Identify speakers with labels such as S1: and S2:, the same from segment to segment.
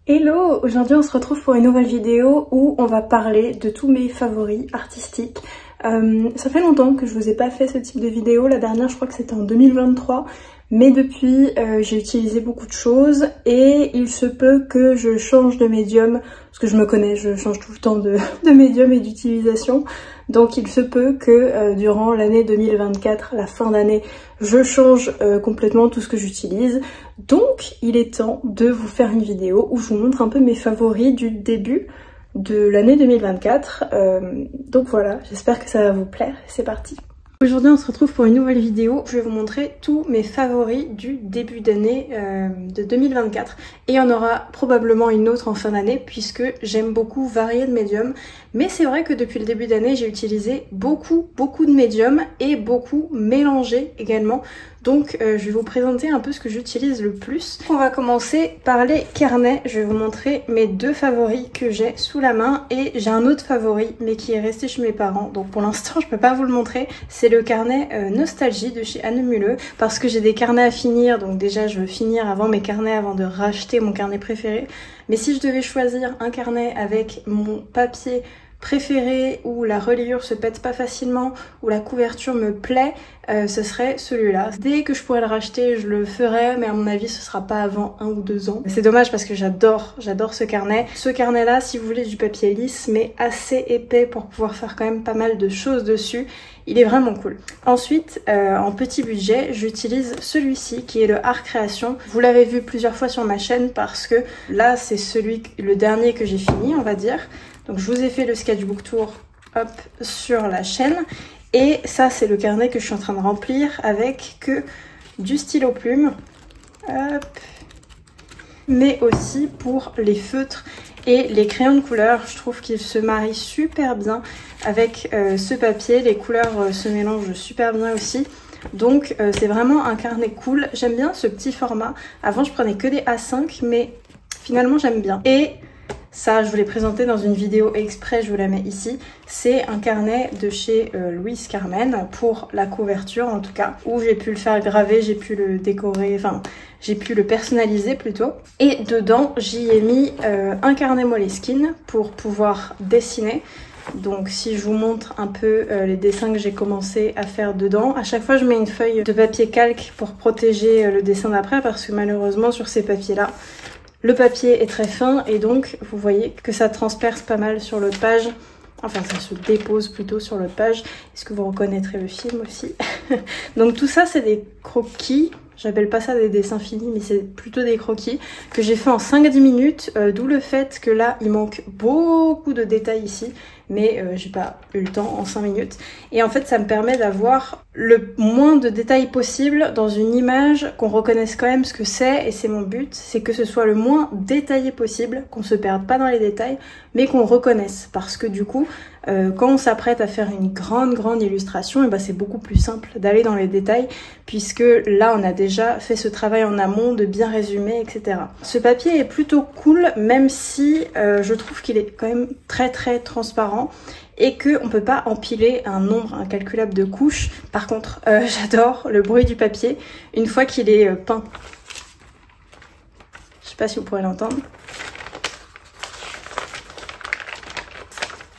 S1: Hello! Aujourd'hui on se retrouve pour une nouvelle vidéo où on va parler de tous mes favoris artistiques. Ça fait longtemps que je vous ai pas fait ce type de vidéo, la dernière je crois que c'était en 2023, mais depuis j'ai utilisé beaucoup de choses et il se peut que je change de médium, parce que je me connais, je change tout le temps de médium et d'utilisation, donc il se peut que durant l'année 2024, la fin d'année, je change complètement tout ce que j'utilise. Donc il est temps de vous faire une vidéo où je vous montre un peu mes favoris du début de l'année 2024. Donc voilà, j'espère que ça va vous plaire. C'est parti. Aujourd'hui on se retrouve pour une nouvelle vidéo. Je vais vous montrer tous mes favoris du début d'année de 2024. Et il y en aura probablement une autre en fin d'année puisque j'aime beaucoup varier de médiums. Mais c'est vrai que depuis le début d'année j'ai utilisé beaucoup de médiums et beaucoup mélangé également. Donc je vais vous présenter un peu ce que j'utilise le plus. On va commencer par les carnets. Je vais vous montrer mes deux favoris que j'ai sous la main. Et j'ai un autre favori mais qui est resté chez mes parents. Donc pour l'instant je peux pas vous le montrer. C'est le carnet Nostalgie de chez Anne Muleux. Parce que j'ai des carnets à finir. Donc déjà je veux finir avant mes carnets avant de racheter mon carnet préféré. Mais si je devais choisir un carnet avec mon papier préféré, où la reliure se pète pas facilement, où la couverture me plaît, ce serait celui-là. Dès que je pourrais le racheter, je le ferai, mais à mon avis ce sera pas avant 1 ou 2 ans. C'est dommage parce que j'adore ce carnet. Ce carnet-là, si vous voulez du papier lisse, mais assez épais pour pouvoir faire quand même pas mal de choses dessus, il est vraiment cool. Ensuite, en petit budget, j'utilise celui-ci qui est le Art Création. Vous l'avez vu plusieurs fois sur ma chaîne parce que là c'est le dernier que j'ai fini, on va dire. Donc je vous ai fait le sketchbook tour hop, sur la chaîne. Et ça c'est le carnet que je suis en train de remplir avec que du stylo plume. Hop. Mais aussi pour les feutres et les crayons de couleur. Je trouve qu'ils se marient super bien avec ce papier. Les couleurs se mélangent super bien aussi. Donc c'est vraiment un carnet cool. J'aime bien ce petit format. Avant je prenais que des A5 mais finalement j'aime bien. Et ça, je vous l'ai présenté dans une vidéo exprès, je vous la mets ici. C'est un carnet de chez Louise Carmen, pour la couverture en tout cas, où j'ai pu le faire graver, j'ai pu le décorer, enfin, j'ai pu le personnaliser plutôt. Et dedans, j'y ai mis un carnet Moleskine pour pouvoir dessiner. Donc si je vous montre un peu les dessins que j'ai commencé à faire dedans, à chaque fois je mets une feuille de papier calque pour protéger le dessin d'après, parce que malheureusement sur ces papiers-là, le papier est très fin et donc vous voyez que ça transperce pas mal sur l'autre page. Enfin ça se dépose plutôt sur l'autre page. Est-ce que vous reconnaîtrez le film aussi? Donc tout ça c'est des croquis. J'appelle pas ça des dessins finis mais c'est plutôt des croquis que j'ai fait en 5-10 minutes. D'où le fait que là il manque beaucoup de détails ici. Mais j'ai pas eu le temps en 5 minutes. Et en fait ça me permet d'avoir le moins de détails possible dans une image, qu'on reconnaisse quand même ce que c'est, et c'est mon but, c'est que ce soit le moins détaillé possible, qu'on se perde pas dans les détails, mais qu'on reconnaisse. Parce que du coup, quand on s'apprête à faire une grande illustration, et ben c'est beaucoup plus simple d'aller dans les détails, puisque là on a déjà fait ce travail en amont de bien résumer, etc. Ce papier est plutôt cool, même si je trouve qu'il est quand même très transparent et qu'on ne peut pas empiler un nombre incalculable de couches. Par contre, j'adore le bruit du papier une fois qu'il est peint. Je sais pas si vous pourrez l'entendre.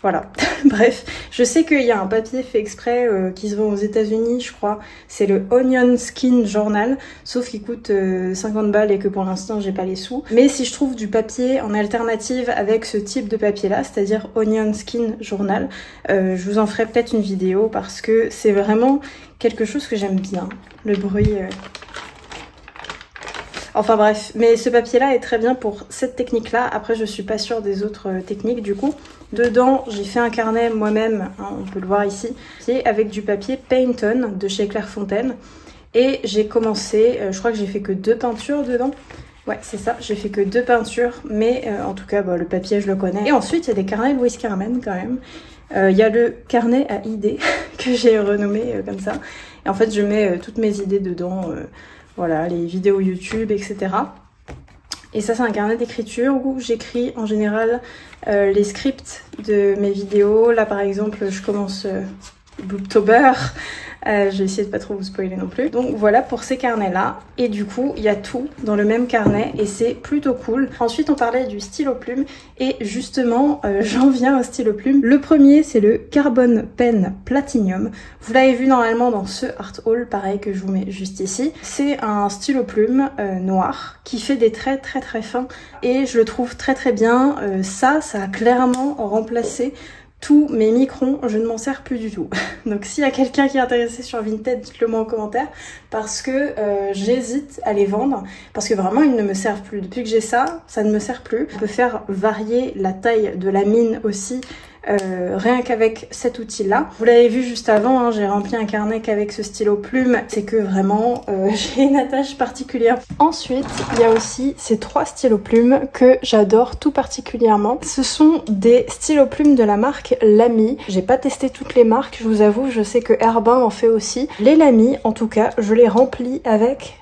S1: Voilà, bref, je sais qu'il y a un papier fait exprès qui se vend aux États-Unis, je crois. C'est le Onion Skin Journal, sauf qu'il coûte 50 balles et que pour l'instant j'ai pas les sous. Mais si je trouve du papier en alternative avec ce type de papier là, c'est-à-dire Onion Skin Journal, je vous en ferai peut-être une vidéo parce que c'est vraiment quelque chose que j'aime bien. Le bruit... Enfin bref, mais ce papier-là est très bien pour cette technique-là. Après, je suis pas sûre des autres techniques du coup. Dedans, j'ai fait un carnet moi-même, hein, on peut le voir ici, qui est avec du papier Paint On de chez Clairefontaine. Et j'ai commencé, je crois que j'ai fait que 2 peintures dedans. Ouais, c'est ça, j'ai fait que 2 peintures, mais en tout cas, bah, le papier, je le connais. Et ensuite, il y a des carnets Louise Carmen quand même. Il y a le carnet à idées que j'ai renommé comme ça. Et en fait, je mets toutes mes idées dedans. Voilà, les vidéos YouTube, etc. Et ça, c'est un carnet d'écriture où j'écris en général les scripts de mes vidéos. Là, par exemple, je commence Booktober. Je vais essayer de pas trop vous spoiler non plus. Donc voilà pour ces carnets là. Et du coup il y a tout dans le même carnet et c'est plutôt cool. Ensuite on parlait du stylo plume et justement j'en viens au stylo plume. Le premier c'est le Carbon Pen Platinum. Vous l'avez vu normalement dans ce art haul, pareil que je vous mets juste ici. C'est un stylo plume noir qui fait des traits très très fins et je le trouve très très bien. Ça a clairement remplacé tous mes microns, je ne m'en sers plus du tout. Donc s'il y a quelqu'un qui est intéressé sur Vinted, dites-le moi en commentaire parce que j'hésite à les vendre parce que vraiment ils ne me servent plus. Depuis que j'ai ça, ça ne me sert plus. On peut faire varier la taille de la mine aussi. Rien qu'avec cet outil là. Vous l'avez vu juste avant, hein, j'ai rempli un carnet qu'avec ce stylo plume. C'est que vraiment j'ai une attache particulière. Ensuite il y a aussi ces 3 stylos plumes que j'adore tout particulièrement. Ce sont des stylos plumes de la marque Lamy. J'ai pas testé toutes les marques, je vous avoue, je sais que Herbin en fait aussi. Les Lamy en tout cas je les remplis avec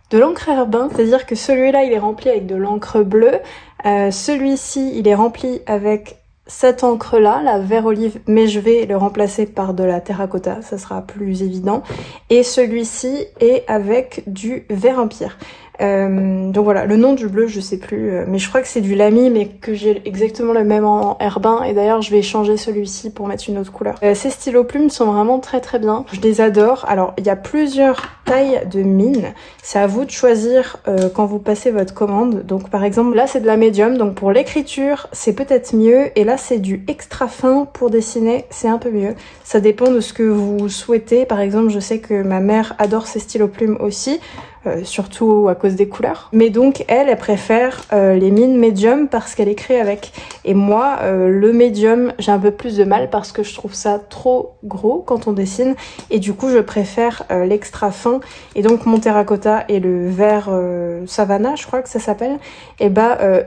S1: de l'encre Herbin, c'est-à-dire que celui-là il est rempli avec de l'encre bleue. Celui-ci il est rempli avec cette encre là, la vert olive, mais je vais le remplacer par de la terracotta, ça sera plus évident. Et celui-ci est avec du vert empire. Donc voilà, le nom du bleu je sais plus, mais je crois que c'est du Lamy, mais que j'ai exactement le même en Herbin. Et d'ailleurs je vais changer celui-ci pour mettre une autre couleur. Ces stylos plumes sont vraiment très très bien, je les adore. Alors il y a plusieurs tailles de mine, c'est à vous de choisir quand vous passez votre commande. Donc par exemple là c'est de la médium, donc pour l'écriture c'est peut-être mieux, et là c'est du extra fin pour dessiner, c'est un peu mieux. Ça dépend de ce que vous souhaitez. Par exemple je sais que ma mère adore ces stylos plumes aussi. Surtout à cause des couleurs. Mais donc elle préfère les mines médium parce qu'elle écrit avec. Et moi, le médium, j'ai un peu plus de mal parce que je trouve ça trop gros quand on dessine. Et du coup, je préfère l'extra fin. Et donc mon terracotta et le vert Savannah, je crois que ça s'appelle, et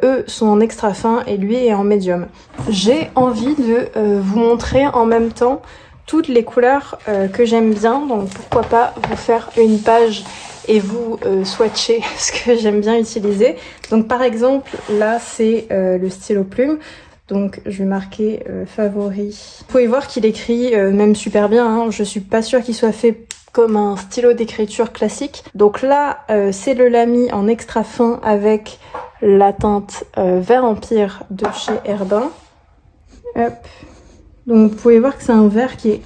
S1: eux sont en extra fin et lui est en médium. J'ai envie de vous montrer en même temps toutes les couleurs que j'aime bien. Donc pourquoi pas vous faire une page et vous swatcher ce que j'aime bien utiliser. Donc par exemple là c'est le stylo plume, donc je vais marquer favori. Vous pouvez voir qu'il écrit même super bien, hein. Je suis pas sûre qu'il soit fait comme un stylo d'écriture classique. Donc là c'est le Lamy en extra fin avec la teinte vert empire de chez Herbin. Hop. Donc vous pouvez voir que c'est un vert qui est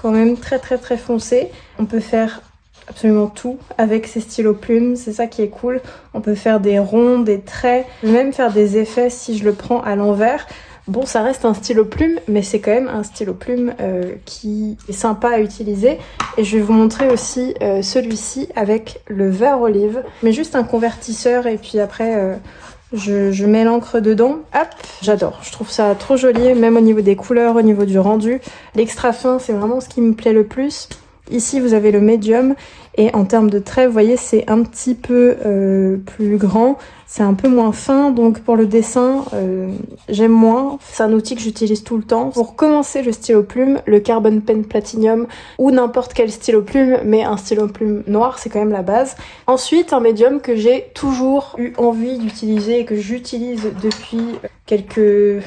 S1: quand même très très très foncé. On peut faire absolument tout avec ces stylos plumes, c'est ça qui est cool. On peut faire des ronds, des traits, même faire des effets si je le prends à l'envers. Bon, ça reste un stylo plume, mais c'est quand même un stylo plume qui est sympa à utiliser. Et je vais vous montrer aussi celui-ci avec le vert olive, mais juste un convertisseur et puis après je mets l'encre dedans. Hop, j'adore, je trouve ça trop joli, même au niveau des couleurs, au niveau du rendu. L'extra fin, c'est vraiment ce qui me plaît le plus. Ici vous avez le médium et en termes de traits vous voyez c'est un petit peu plus grand, c'est un peu moins fin, donc pour le dessin j'aime moins. C'est un outil que j'utilise tout le temps. Pour commencer le stylo plume, le Carbon Pen Platinum ou n'importe quel stylo plume, mais un stylo plume noir c'est quand même la base. Ensuite un médium que j'ai toujours eu envie d'utiliser et que j'utilise depuis quelques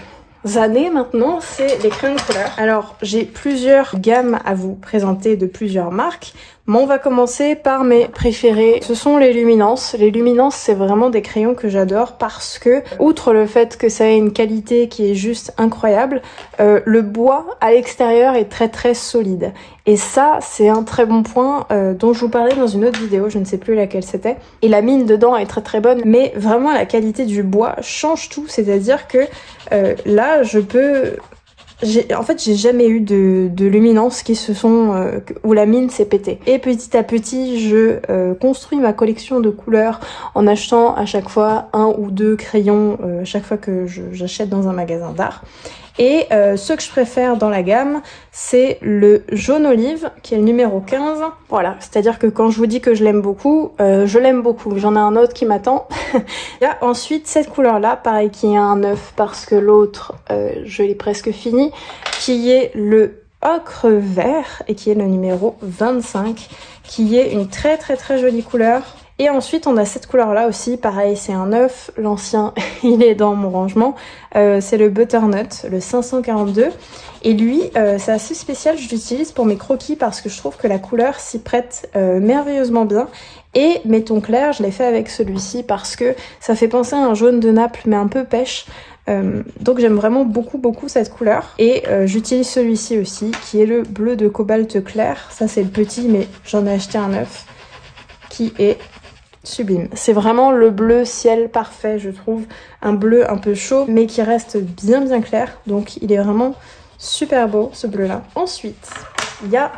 S1: années maintenant, c'est les crayons de couleur. Alors j'ai plusieurs gammes à vous présenter de plusieurs marques, mais on va commencer par mes préférés. Ce sont les Luminance. Les Luminance c'est vraiment des crayons que j'adore parce que, outre le fait que ça ait une qualité qui est juste incroyable, le bois à l'extérieur est très très solide. Et ça c'est un très bon point dont je vous parlais dans une autre vidéo, je ne sais plus laquelle c'était. Et la mine dedans est très très bonne, mais vraiment la qualité du bois change tout, c'est-à-dire que là je peux... En fait j'ai jamais eu de luminance qui se sont où la mine s'est pétée. Et petit à petit je construis ma collection de couleurs en achetant à chaque fois un ou deux crayons chaque fois que j'achète dans un magasin d'art. Et ce que je préfère dans la gamme, c'est le jaune olive, qui est le numéro 15. Voilà, c'est-à-dire que quand je vous dis que je l'aime beaucoup, je l'aime beaucoup. J'en ai un autre qui m'attend. Il y a ensuite cette couleur-là, pareil, qui est un 9 parce que l'autre, je l'ai presque fini, qui est le ocre vert et qui est le numéro 25, qui est une très très très jolie couleur. Et ensuite on a cette couleur là aussi, pareil c'est un neuf, l'ancien il est dans mon rangement, c'est le Butternut, le 542. Et lui c'est assez spécial, je l'utilise pour mes croquis parce que je trouve que la couleur s'y prête merveilleusement bien. Et mes tons clairs, je l'ai fait avec celui-ci parce que ça fait penser à un jaune de Naples mais un peu pêche. Donc j'aime vraiment beaucoup cette couleur. Et j'utilise celui-ci aussi qui est le bleu de cobalt clair. Ça c'est le petit mais j'en ai acheté un neuf qui est sublime. C'est vraiment le bleu ciel parfait je trouve. Un bleu un peu chaud mais qui reste bien clair. Donc il est vraiment super beau ce bleu là. Ensuite il y a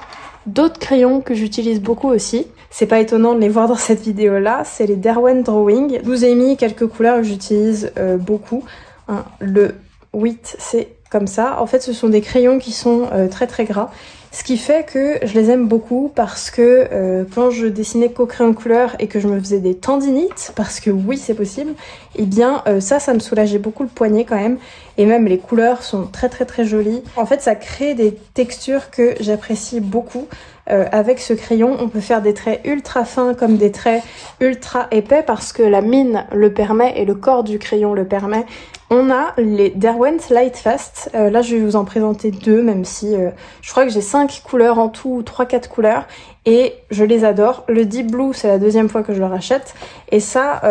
S1: d'autres crayons que j'utilise beaucoup aussi. C'est pas étonnant de les voir dans cette vidéo là. C'est les Derwent Drawing. Je vous ai mis quelques couleurs que j'utilise beaucoup. Hein, le 8 c'est comme ça. En fait ce sont des crayons qui sont très gras. Ce qui fait que je les aime beaucoup parce que quand je dessinais qu'au crayon couleur et que je me faisais des tendinites, parce que oui c'est possible, et bien ça me soulageait beaucoup le poignet quand même. Et même les couleurs sont très jolies. En fait ça crée des textures que j'apprécie beaucoup. Avec ce crayon on peut faire des traits ultra fins comme des traits ultra épais parce que la mine le permet et le corps du crayon le permet. On a les Derwent Lightfast, là je vais vous en présenter deux même si je crois que j'ai 5 couleurs en tout ou 3-4 couleurs et je les adore. Le Deep Blue c'est la deuxième fois que je le rachète et ça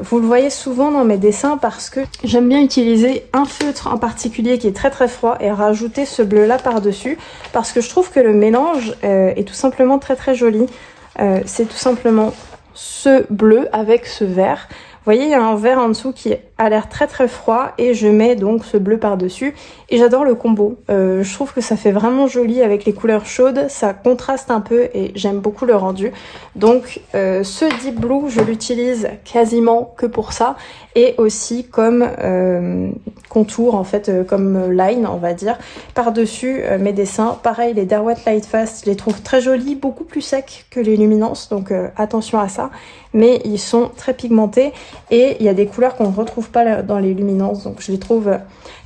S1: vous le voyez souvent dans mes dessins parce que j'aime bien utiliser un feutre en particulier qui est très froid et rajouter ce bleu là par dessus parce que je trouve que le mélange est tout simplement très joli. C'est tout simplement ce bleu avec ce vert. Vous voyez, il y a un vert en dessous qui a l'air très froid et je mets donc ce bleu par-dessus. Et j'adore le combo. Je trouve que ça fait vraiment joli avec les couleurs chaudes. Ça contraste un peu et j'aime beaucoup le rendu. Donc ce Deep Blue, je l'utilise quasiment que pour ça. Et aussi comme contour, en fait, comme line, on va dire. Par-dessus mes dessins. Pareil, les Derwent Lightfast, je les trouve très jolis, beaucoup plus secs que les Luminance. Donc attention à ça. Mais ils sont très pigmentés. Et il y a des couleurs qu'on ne retrouve pas dans les Luminance, donc je les trouve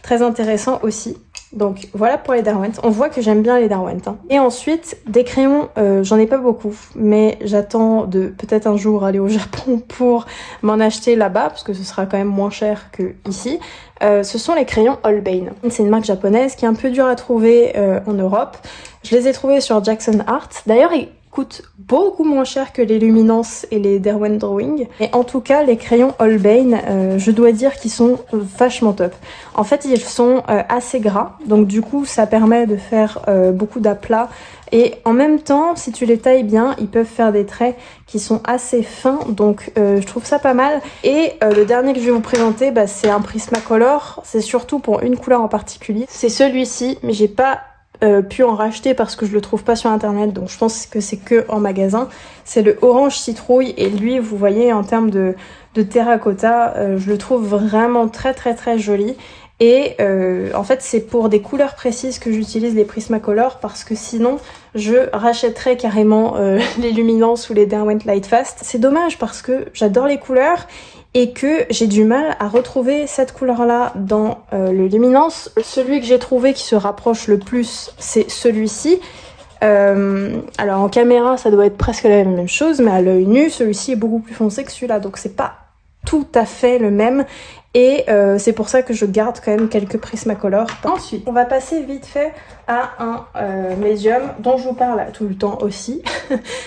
S1: très intéressants aussi. Donc voilà pour les Derwent. On voit que j'aime bien les Derwent. Hein. Et ensuite, des crayons, j'en ai pas beaucoup, mais j'attends de peut-être un jour aller au Japon pour m'en acheter là-bas, parce que ce sera quand même moins cher que ici. Ce sont les crayons Holbein. C'est une marque japonaise qui est un peu dure à trouver en Europe. Je les ai trouvés sur Jackson Art. D'ailleurs, ils coûtent beaucoup moins cher que les Luminance et les Derwent Drawing. Et en tout cas, les crayons Holbein, je dois dire qu'ils sont vachement top. En fait, ils sont assez gras, donc du coup, ça permet de faire beaucoup d'aplats. Et en même temps, si tu les tailles bien, ils peuvent faire des traits qui sont assez fins, donc je trouve ça pas mal. Et le dernier que je vais vous présenter, bah, c'est un Prismacolor. C'est surtout pour une couleur en particulier. C'est celui-ci, mais j'ai pas pu en racheter parce que je le trouve pas sur internet, donc je pense que c'est que en magasin. C'est le orange citrouille et lui vous voyez en termes de terracotta, je le trouve vraiment très joli. Et en fait c'est pour des couleurs précises que j'utilise les Prismacolor parce que sinon je rachèterais carrément les Luminance ou les Derwent Lightfast. C'est dommage parce que j'adore les couleurs et que j'ai du mal à retrouver cette couleur-là dans le Luminance. Celui que j'ai trouvé qui se rapproche le plus, c'est celui-ci. Alors en caméra, ça doit être presque la même chose, mais à l'œil nu, celui-ci est beaucoup plus foncé que celui-là, donc c'est pas tout à fait le même. Et c'est pour ça que je garde quand même quelques Prismacolor. Ensuite, on va passer vite fait à un médium dont je vous parle tout le temps aussi.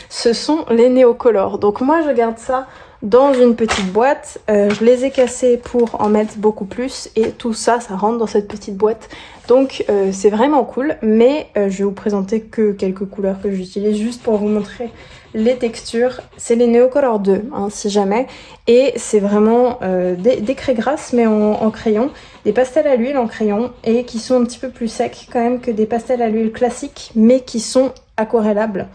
S1: Ce sont les Neocolor. Donc moi, je garde ça dans une petite boîte. Je les ai cassés pour en mettre beaucoup plus et tout ça, ça rentre dans cette petite boîte. Donc c'est vraiment cool, mais je vais vous présenter que quelques couleurs que j'utilise juste pour vous montrer les textures. C'est les Neocolor 2, hein, si jamais. Et c'est vraiment des craies grasses, mais en crayon. Des pastels à l'huile en crayon et qui sont un petit peu plus secs quand même que des pastels à l'huile classiques, mais qui sont aquarellables.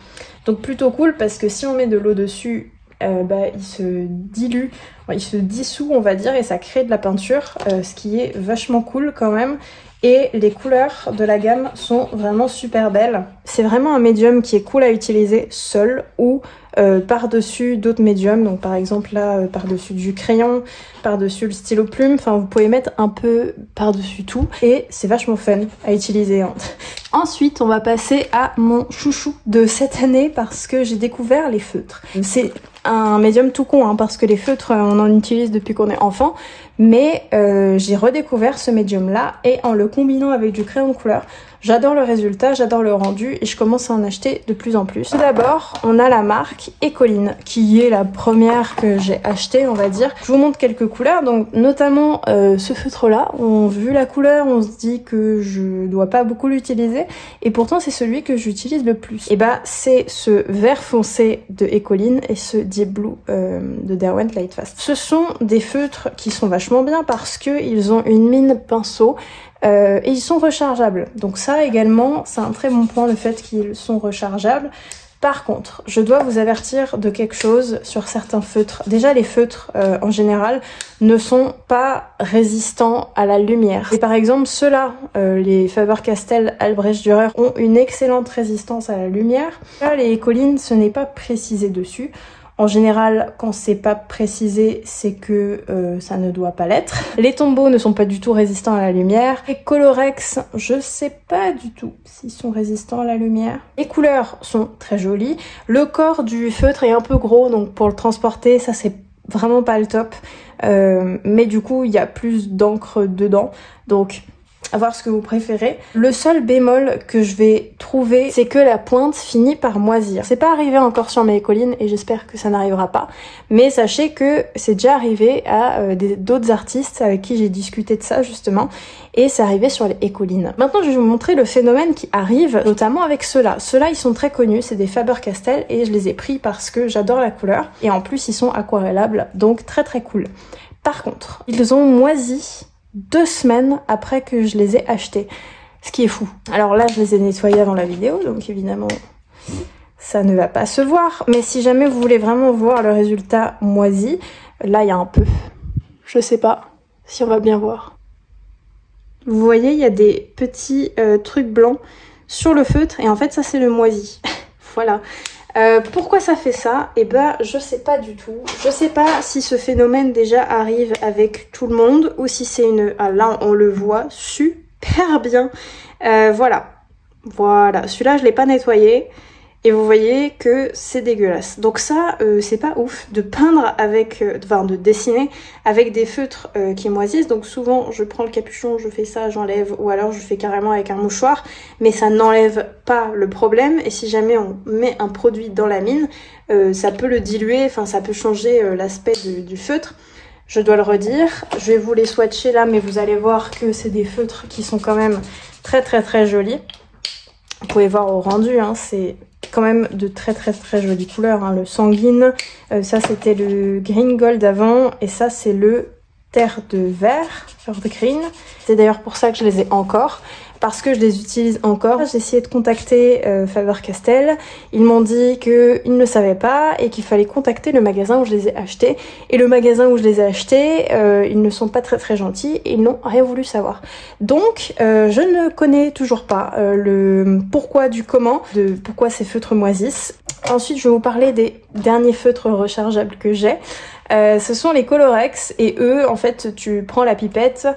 S1: Donc plutôt cool parce que si on met de l'eau dessus, il se dilue, il se dissout on va dire et ça crée de la peinture, ce qui est vachement cool quand même. Et les couleurs de la gamme sont vraiment super belles. C'est vraiment un médium qui est cool à utiliser seul ou par-dessus d'autres médiums, donc par exemple là par-dessus du crayon, par-dessus le stylo plume, enfin vous pouvez mettre un peu par-dessus tout et c'est vachement fun à utiliser. Ensuite on va passer à mon chouchou de cette année parce que j'ai découvert les feutres. C'est un médium tout con hein, parce que les feutres on en utilise depuis qu'on est enfant, mais j'ai redécouvert ce médium là et en le combinant avec du crayon de couleur, j'adore le résultat, j'adore le rendu et je commence à en acheter de plus en plus. Tout d'abord, on a la marque Ecoline qui est la première que j'ai achetée, on va dire. Je vous montre quelques couleurs, donc notamment ce feutre-là. Vu la couleur, on se dit que je dois pas beaucoup l'utiliser et pourtant c'est celui que j'utilise le plus. Et bah c'est ce vert foncé de Ecoline et ce Deep Blue de Derwent Lightfast. Ce sont des feutres qui sont vachement bien parce qu'ils ont une mine pinceau. Et ils sont rechargeables, donc ça également c'est un très bon point le fait qu'ils sont rechargeables. Par contre, je dois vous avertir de quelque chose sur certains feutres. Déjà les feutres en général ne sont pas résistants à la lumière. Et par exemple ceux-là, les Faber-Castell Albrecht Dürer ont une excellente résistance à la lumière. Là les Ecoline ce n'est pas précisé dessus. En général, quand c'est pas précisé, c'est que ça ne doit pas l'être. Les tombeaux ne sont pas du tout résistants à la lumière. Les Colorex, je sais pas du tout s'ils sont résistants à la lumière. Les couleurs sont très jolies. Le corps du feutre est un peu gros, donc pour le transporter, ça c'est vraiment pas le top. Mais du coup, il y a plus d'encre dedans. Donc à voir ce que vous préférez. Le seul bémol que je vais trouver, c'est que la pointe finit par moisir. C'est pas arrivé encore sur mes Ecoline et j'espère que ça n'arrivera pas. Mais sachez que c'est déjà arrivé à d'autres artistes avec qui j'ai discuté de ça justement. Et c'est arrivé sur les Ecoline. Maintenant, je vais vous montrer le phénomène qui arrive, notamment avec ceux-là. Ceux-là, ils sont très connus, c'est des Faber-Castell et je les ai pris parce que j'adore la couleur. Et en plus, ils sont aquarellables, donc très très cool. Par contre, ils ont moisi 2 semaines après que je les ai achetés, ce qui est fou. Alors là je les ai nettoyés avant la vidéo, donc évidemment ça ne va pas se voir, mais si jamais vous voulez vraiment voir le résultat moisi, là il y a un peu, je sais pas si on va bien voir. Vous voyez, il y a des petits trucs blancs sur le feutre et en fait ça c'est le moisi. Voilà. Pourquoi ça fait ça? Eh ben, je sais pas du tout. Je sais pas si ce phénomène déjà arrive avec tout le monde ou si c'est une... Ah, là, on le voit super bien. Voilà. Voilà. Celui-là, je l'ai pas nettoyé. Et vous voyez que c'est dégueulasse. Donc ça, c'est pas ouf de peindre avec... Enfin, de dessiner avec des feutres qui moisissent. Donc souvent, je prends le capuchon, je fais ça, j'enlève. Ou alors, je fais carrément avec un mouchoir. Mais ça n'enlève pas le problème. Et si jamais on met un produit dans la mine, ça peut le diluer. Enfin, ça peut changer l'aspect du feutre. Je dois le redire. Je vais vous les swatcher là, mais vous allez voir que c'est des feutres qui sont quand même très très très jolis. Vous pouvez voir au rendu, hein, c'est quand même de très très très jolies couleurs, hein. Le sanguine, ça c'était le green gold avant et ça c'est le terre de verre, earth green. C'est d'ailleurs pour ça que je les ai encore, parce que je les utilise encore. J'ai essayé de contacter Faber-Castell, ils m'ont dit qu'ils ne savaient pas et qu'il fallait contacter le magasin où je les ai achetés. Et le magasin où je les ai achetés, ils ne sont pas très très gentils et ils n'ont rien voulu savoir. Donc je ne connais toujours pas le pourquoi du comment, de pourquoi ces feutres moisissent. Ensuite je vais vous parler des derniers feutres rechargeables que j'ai. Ce sont les Colorex et eux en fait tu prends la pipette,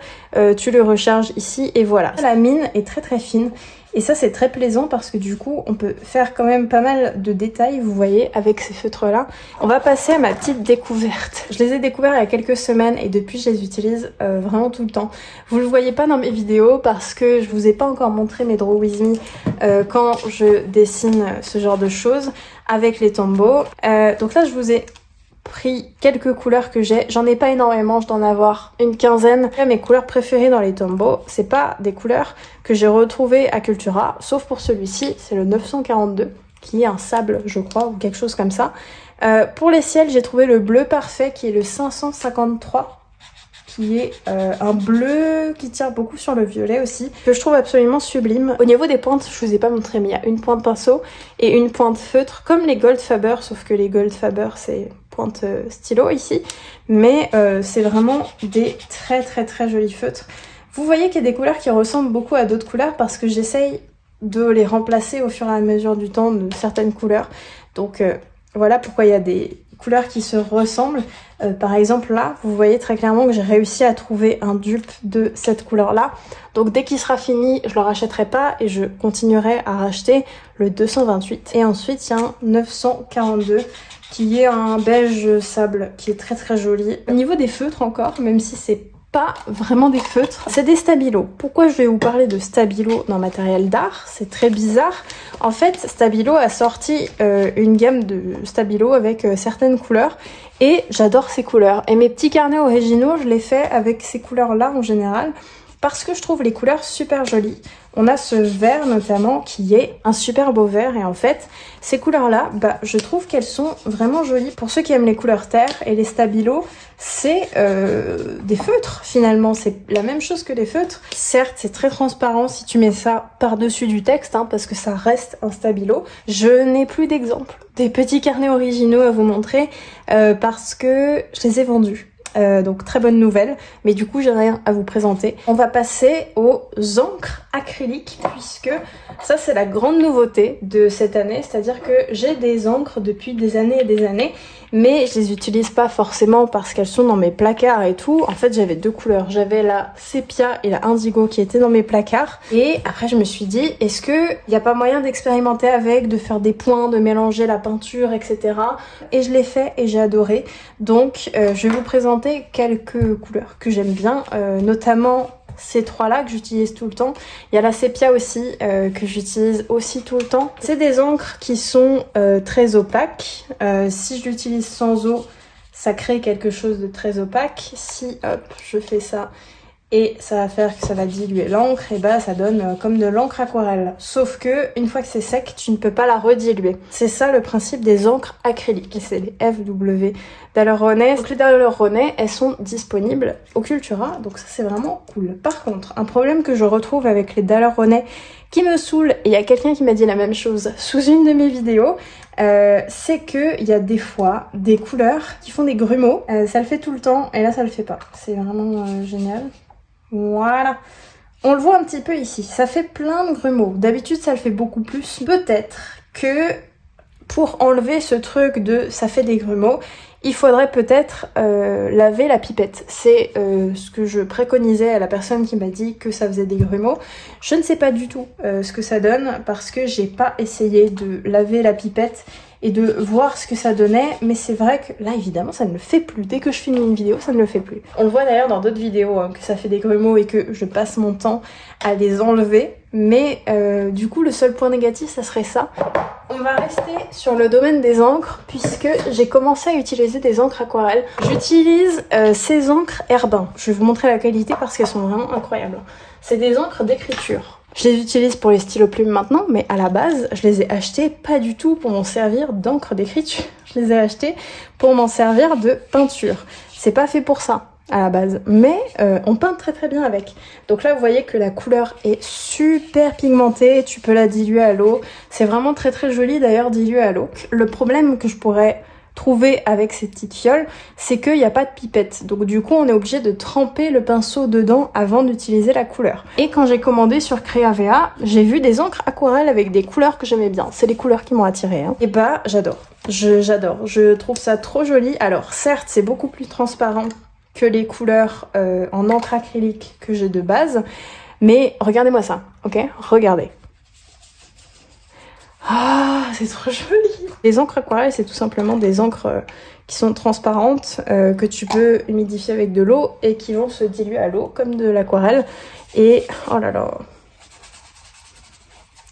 S1: tu le recharges ici et voilà. La mine est très très fine et ça c'est très plaisant parce que du coup on peut faire quand même pas mal de détails, vous voyez, avec ces feutres là. On va passer à ma petite découverte. Je les ai découverts il y a quelques semaines et depuis je les utilise vraiment tout le temps. Vous le voyez pas dans mes vidéos parce que je vous ai pas encore montré mes Draw With Me quand je dessine ce genre de choses avec les Tombow. Donc là je vous ai pris quelques couleurs que j'ai, j'en ai pas énormément, je dois en avoir une quinzaine. Mes couleurs préférées dans les Tombow, c'est pas des couleurs que j'ai retrouvées à Cultura, sauf pour celui-ci, c'est le 942, qui est un sable je crois, ou quelque chose comme ça. Pour les ciels, j'ai trouvé le bleu parfait qui est le 553, qui est un bleu qui tire beaucoup sur le violet aussi, que je trouve absolument sublime. Au niveau des pointes, je vous ai pas montré, mais il y a une pointe pinceau et une pointe feutre, comme les Gold Faber, sauf que les Gold Faber c'est pointe stylo ici, mais c'est vraiment des très très très jolis feutres. Vous voyez qu'il y a des couleurs qui ressemblent beaucoup à d'autres couleurs parce que j'essaye de les remplacer au fur et à mesure du temps de certaines couleurs. Donc voilà pourquoi il y a des couleurs qui se ressemblent. Par exemple là, vous voyez très clairement que j'ai réussi à trouver un dupe de cette couleur là. Donc dès qu'il sera fini, je le rachèterai pas et je continuerai à racheter le 228. Et ensuite il y a un 942 qui est un beige sable qui est très très joli. Au niveau des feutres encore, même si c'est pas vraiment des feutres, c'est des stabilos. Pourquoi je vais vous parler de Stabilo dans matériel d'art? C'est très bizarre. En fait, Stabilo a sorti une gamme de stabilos avec certaines couleurs et j'adore ces couleurs. Et mes petits carnets originaux, je les fais avec ces couleurs-là en général parce que je trouve les couleurs super jolies. On a ce vert notamment qui est un super beau vert et en fait ces couleurs là je trouve qu'elles sont vraiment jolies. Pour ceux qui aiment les couleurs terre et les stabilos, c'est des feutres finalement, c'est la même chose que les feutres. Certes c'est très transparent si tu mets ça par dessus du texte parce que ça reste un stabilo. Je n'ai plus d'exemples des petits carnets originaux à vous montrer parce que je les ai vendus. Donc très bonne nouvelle, mais du coup j'ai rien à vous présenter. On va passer aux encres acryliques puisque ça c'est la grande nouveauté de cette année, c'est-à-dire que j'ai des encres depuis des années et des années, mais je les utilise pas forcément parce qu'elles sont dans mes placards et tout. En fait j'avais deux couleurs, j'avais la sépia et la indigo qui étaient dans mes placards et après je me suis dit est-ce que y a pas moyen d'expérimenter avec, de faire des points, de mélanger la peinture etc. Et je l'ai fait et j'ai adoré. Donc je vais vous présenter quelques couleurs que j'aime bien, notamment ces trois là que j'utilise tout le temps. Il y a la sépia aussi que j'utilise aussi tout le temps. C'est des encres qui sont très opaques. Si je l'utilise sans eau, ça crée quelque chose de très opaque. Si hop, je fais ça et ça va faire que ça va diluer l'encre, et ça donne comme de l'encre aquarelle. Sauf que une fois que c'est sec, tu ne peux pas la rediluer. C'est ça le principe des encres acryliques. Et c'est les FW Daler-Rowney. Donc les Daler-Rowney, elles sont disponibles au Cultura, donc ça c'est vraiment cool. Par contre, un problème que je retrouve avec les Daler-Rowney qui me saoule, et il y a quelqu'un qui m'a dit la même chose sous une de mes vidéos, c'est qu'il y a des fois des couleurs qui font des grumeaux. Ça le fait tout le temps, et là ça le fait pas. C'est vraiment génial. Voilà, on le voit un petit peu ici, ça fait plein de grumeaux. D'habitude ça le fait beaucoup plus. Peut-être que pour enlever ce truc de ça fait des grumeaux, il faudrait peut-être laver la pipette. C'est ce que je préconisais à la personne qui m'a dit que ça faisait des grumeaux. Je ne sais pas du tout ce que ça donne parce que j'ai pas essayé de laver la pipette et de voir ce que ça donnait, mais c'est vrai que là évidemment ça ne le fait plus. Dès que je filme une vidéo ça ne le fait plus. On le voit d'ailleurs dans d'autres vidéos que ça fait des grumeaux et que je passe mon temps à les enlever, mais du coup le seul point négatif ça serait ça. On va rester sur le domaine des encres puisque j'ai commencé à utiliser des encres aquarelles. J'utilise ces encres Herbin. Je vais vous montrer la qualité parce qu'elles sont vraiment incroyables. C'est des encres d'écriture. Je les utilise pour les stylos plumes maintenant, mais à la base, je les ai achetées pas du tout pour m'en servir d'encre d'écriture. Je les ai achetées pour m'en servir de peinture. C'est pas fait pour ça à la base, mais on peint très très bien avec. Donc là vous voyez que la couleur est super pigmentée, tu peux la diluer à l'eau. C'est vraiment très très joli d'ailleurs dilué à l'eau. Le problème que je pourrais trouver avec ces petites fioles, c'est qu'il n'y a pas de pipette. Donc du coup, on est obligé de tremper le pinceau dedans avant d'utiliser la couleur. Et quand j'ai commandé sur Creavea, j'ai vu des encres aquarelles avec des couleurs que j'aimais bien. C'est les couleurs qui m'ont attirée. Et j'adore. J'adore. Je trouve ça trop joli. Alors certes, c'est beaucoup plus transparent que les couleurs en encre acrylique que j'ai de base. Mais regardez-moi ça, ok? Regardez. Ah, c'est trop joli. Les encres aquarelles, c'est tout simplement des encres qui sont transparentes, que tu peux humidifier avec de l'eau et qui vont se diluer à l'eau comme de l'aquarelle. Et oh là là,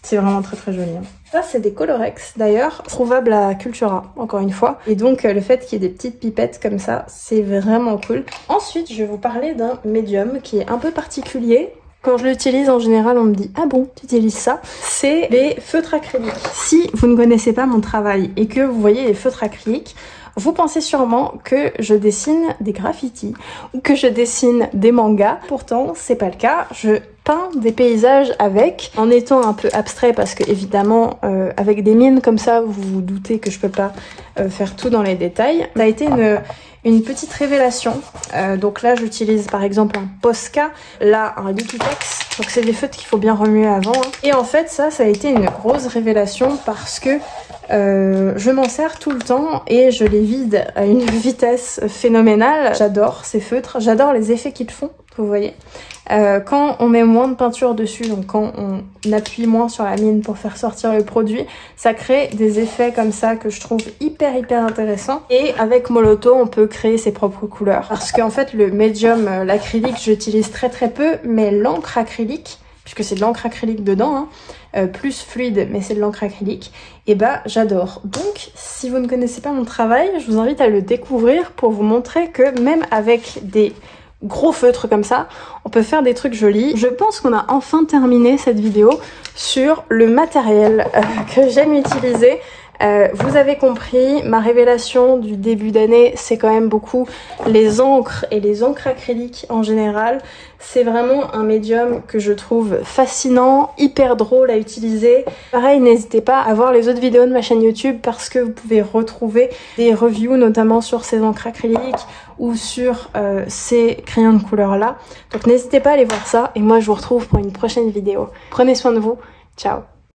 S1: c'est vraiment très très joli. Ça, c'est des Colorex d'ailleurs, trouvables à Cultura, encore une fois. Et donc le fait qu'il y ait des petites pipettes comme ça, c'est vraiment cool. Ensuite, je vais vous parler d'un médium qui est un peu particulier. Quand je l'utilise en général on me dit ah bon tu utilises ça, c'est les feutres acryliques. Si vous ne connaissez pas mon travail et que vous voyez les feutres acryliques, vous pensez sûrement que je dessine des graffitis ou que je dessine des mangas. Pourtant c'est pas le cas, je peins des paysages avec, en étant un peu abstrait parce que évidemment avec des mines comme ça vous vous doutez que je peux pas faire tout dans les détails. Ça a été une petite révélation. Donc là j'utilise par exemple un Posca, là un Liquitex, donc c'est des feutres qu'il faut bien remuer avant. Hein. Et en fait ça a été une grosse révélation parce que je m'en sers tout le temps et je les vide à une vitesse phénoménale. J'adore ces feutres, j'adore les effets qu'ils font, vous voyez. Quand on met moins de peinture dessus, donc quand on appuie moins sur la mine pour faire sortir le produit, ça crée des effets comme ça que je trouve hyper intéressants. Et avec Moloto, on peut créer ses propres couleurs. Parce qu'en fait, le médium, l'acrylique, j'utilise très peu, mais l'encre acrylique, puisque c'est de l'encre acrylique dedans, hein, plus fluide, mais c'est de l'encre acrylique, et bah j'adore. Donc, si vous ne connaissez pas mon travail, je vous invite à le découvrir pour vous montrer que même avec des gros feutres comme ça, on peut faire des trucs jolis. Je pense qu'on a enfin terminé cette vidéo sur le matériel que j'aime utiliser. Vous avez compris, ma révélation du début d'année, c'est quand même beaucoup les encres et les encres acryliques en général. C'est vraiment un médium que je trouve fascinant, hyper drôle à utiliser. Pareil, n'hésitez pas à voir les autres vidéos de ma chaîne YouTube parce que vous pouvez retrouver des reviews notamment sur ces encres acryliques ou sur ces crayons de couleur là. Donc n'hésitez pas à aller voir ça et moi je vous retrouve pour une prochaine vidéo. Prenez soin de vous, ciao!